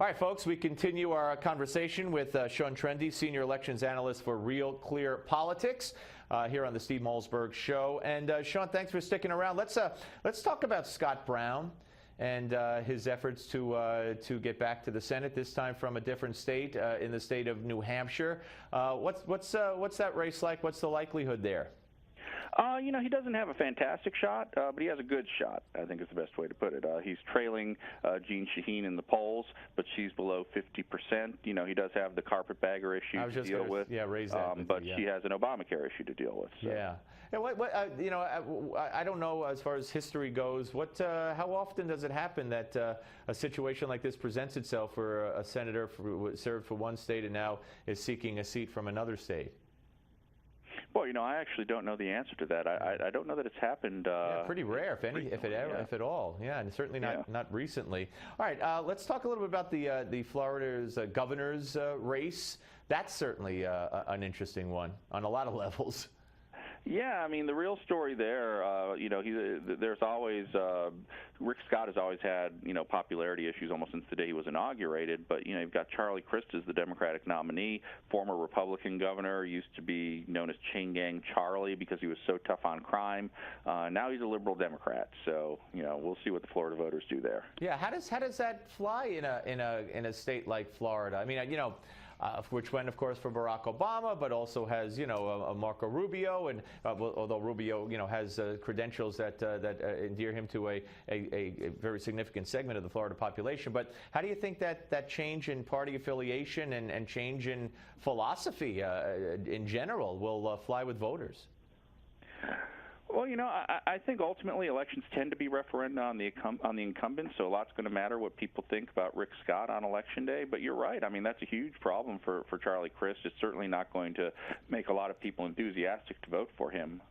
All right, folks, we continue our conversation with Sean Trende, Senior Elections Analyst for RealClearPolitics, here on the Steve Malzberg Show. And Sean, thanks for sticking around. Let's talk about Scott Brown and his efforts to get back to the Senate, this time from a different state, in the state of New Hampshire. What's that race like? What's the likelihood there? He doesn't have a fantastic shot, but he has a good shot, I think is the best way to put it. He's trailing Jeanne Shaheen in the polls, but she's below 50%. He does have the carpetbagger issue to deal with. Yeah, raise that. But she has an Obamacare issue to deal with. So. Yeah. And I don't know as far as history goes. How often does it happen that a situation like this presents itself for a senator who served for one state and now is seeking a seat from another state? Well, I actually don't know the answer to that. I don't know that it's happened. Pretty rare, if at all. Yeah, and certainly not recently. All right, let's talk a little bit about the Florida's governor's race. That's certainly an interesting one on a lot of levels. Yeah, I mean, the real story there, there's always, Rick Scott has always had, popularity issues almost since the day he was inaugurated. But, you've got Charlie Crist as the Democratic nominee, former Republican governor, used to be known as Chain Gang Charlie because he was so tough on crime. Now he's a liberal Democrat. So, we'll see what the Florida voters do there. Yeah, how does that fly in a state like Florida? I mean, which went, of course, for Barack Obama, but also has, a Marco Rubio, and although Rubio, has credentials that endear him to a very significant segment of the Florida population. But how do you think that change in party affiliation and change in philosophy in general will fly with voters? Well, I think ultimately elections tend to be referenda on the incumbent, so a lot's going to matter what people think about Rick Scott on Election Day. But you're right. I mean, that's a huge problem for Charlie Crist. It's certainly not going to make a lot of people enthusiastic to vote for him.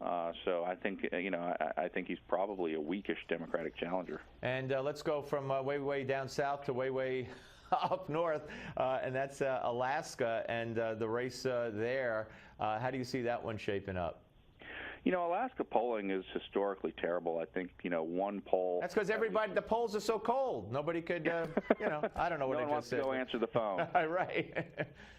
So I think, I think he's probably a weakish Democratic challenger. And let's go from way down south to way up north, and that's Alaska and the race there. How do you see that one shaping up? Alaska polling is historically terrible. I think, one poll. That's because the polls are so cold. Nobody could, I don't know what no one wants to go answer the phone. Right.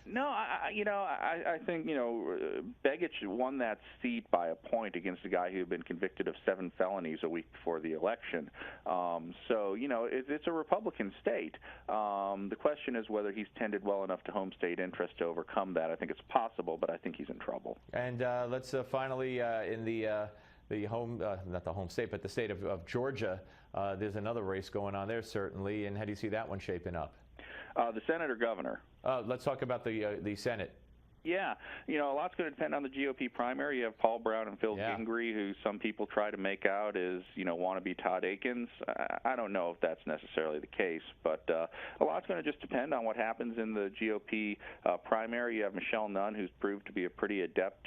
No, I think, Begich won that seat by a point against a guy who had been convicted of 7 felonies a week before the election. So, it's a Republican state. The question is whether he's tended well enough to home state interest to overcome that. I think it's possible, but I think he's in trouble. And let's finally, in the home, not the home state, but the state of Georgia, there's another race going on there, certainly. And how do you see that one shaping up? The Senate or governor? Let's talk about the Senate. Yeah, a lot's going to depend on the GOP primary. You have Paul Brown and Phil Gingrey, who some people try to make out as, wannabe Todd Akins. I don't know if that's necessarily the case, but a lot's going to just depend on what happens in the GOP primary. You have Michelle Nunn, who's proved to be a pretty adept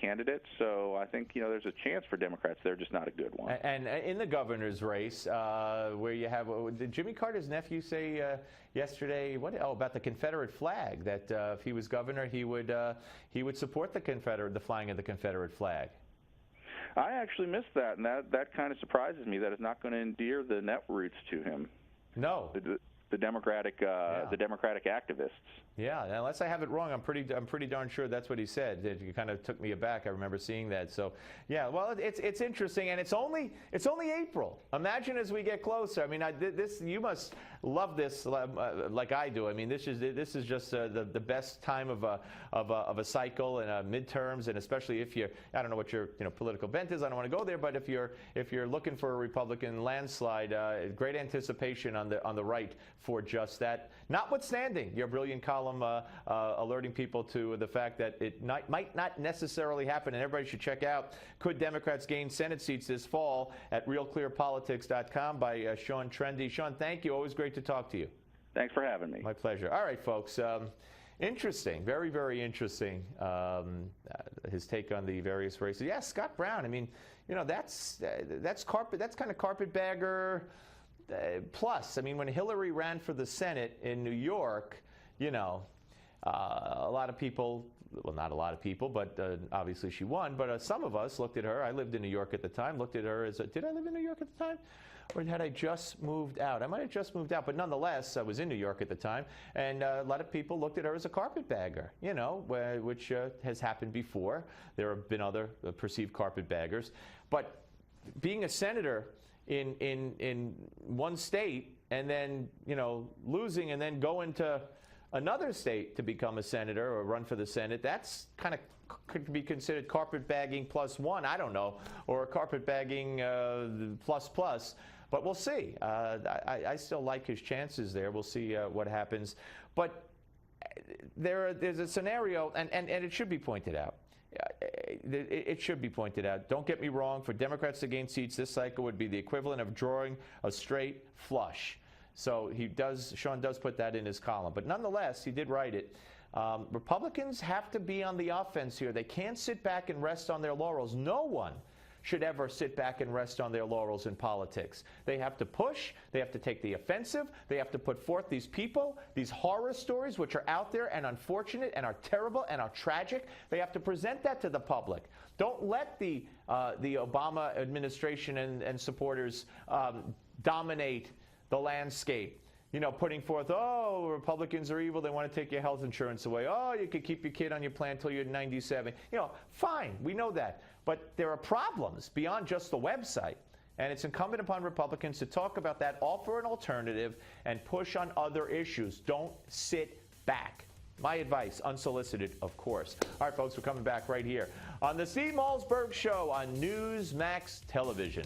candidate. So I think, there's a chance for Democrats. They're just not a good one. And in the governor's race, where you have, did Jimmy Carter's nephew say yesterday, about the Confederate flag, that if he was governor, he would support the flying of the Confederate flag? I actually missed that, and that kind of surprises me. That is not going to endear the net roots to him. No. The Democratic activists. Yeah, unless I have it wrong, I'm pretty darn sure that's what he said. It kind of took me aback. I remember seeing that. So, yeah, well, it's interesting, and it's only April. Imagine as we get closer. I mean, you must love this like I do. I mean, this is just the best time of a cycle and midterms, and especially if I don't know what your political bent is. I don't want to go there, but if you're looking for a Republican landslide, great anticipation on the right for just that. Notwithstanding your brilliant column alerting people to the fact that it might not necessarily happen, and everybody should check out Could Democrats Gain Senate Seats This Fall at RealClearPolitics.com by Sean Trende. Sean, thank you. Always great to talk to you. Thanks for having me. My pleasure. All right, folks. Interesting. Very, very interesting. His take on the various races. Yeah, Scott Brown. I mean, that's kind of carpetbagger. Plus, I mean, when Hillary ran for the Senate in New York, a lot of people, well, not a lot of people, but obviously she won, but some of us looked at her. I lived in New York at the time, looked at her as did I live in New York at the time? or had I just moved out? I might have just moved out, but nonetheless, I was in New York at the time, and a lot of people looked at her as a carpetbagger, you know, which has happened before. There have been other perceived carpetbaggers. But being a senator in one state and then, you know, losing and then going to another state to become a senator or run for the Senate, that's kind of could be considered carpetbagging +1, I don't know, or carpetbagging plus. But we'll see. I still like his chances there. We'll see what happens. But there's a scenario, and it should be pointed out. It should be pointed out. Don't get me wrong. For Democrats to gain seats this cycle would be the equivalent of drawing a straight flush. So Sean does put that in his column. But nonetheless, he did write it. Republicans have to be on the offense here. They can't sit back and rest on their laurels. No one should ever sit back and rest on their laurels in politics. They have to push. They have to take the offensive. They have to put forth these people, these horror stories which are out there and unfortunate and are terrible and are tragic. They have to present that to the public. Don't let the Obama administration and supporters dominate the landscape. You know, putting forth, oh, Republicans are evil, they want to take your health insurance away. Oh, you could keep your kid on your plan until you're 97. You know, fine, we know that. But there are problems beyond just the website. And it's incumbent upon Republicans to talk about that, offer an alternative, and push on other issues. Don't sit back. My advice, unsolicited, of course. All right, folks, we're coming back right here on the Steve Malzberg Show on Newsmax Television.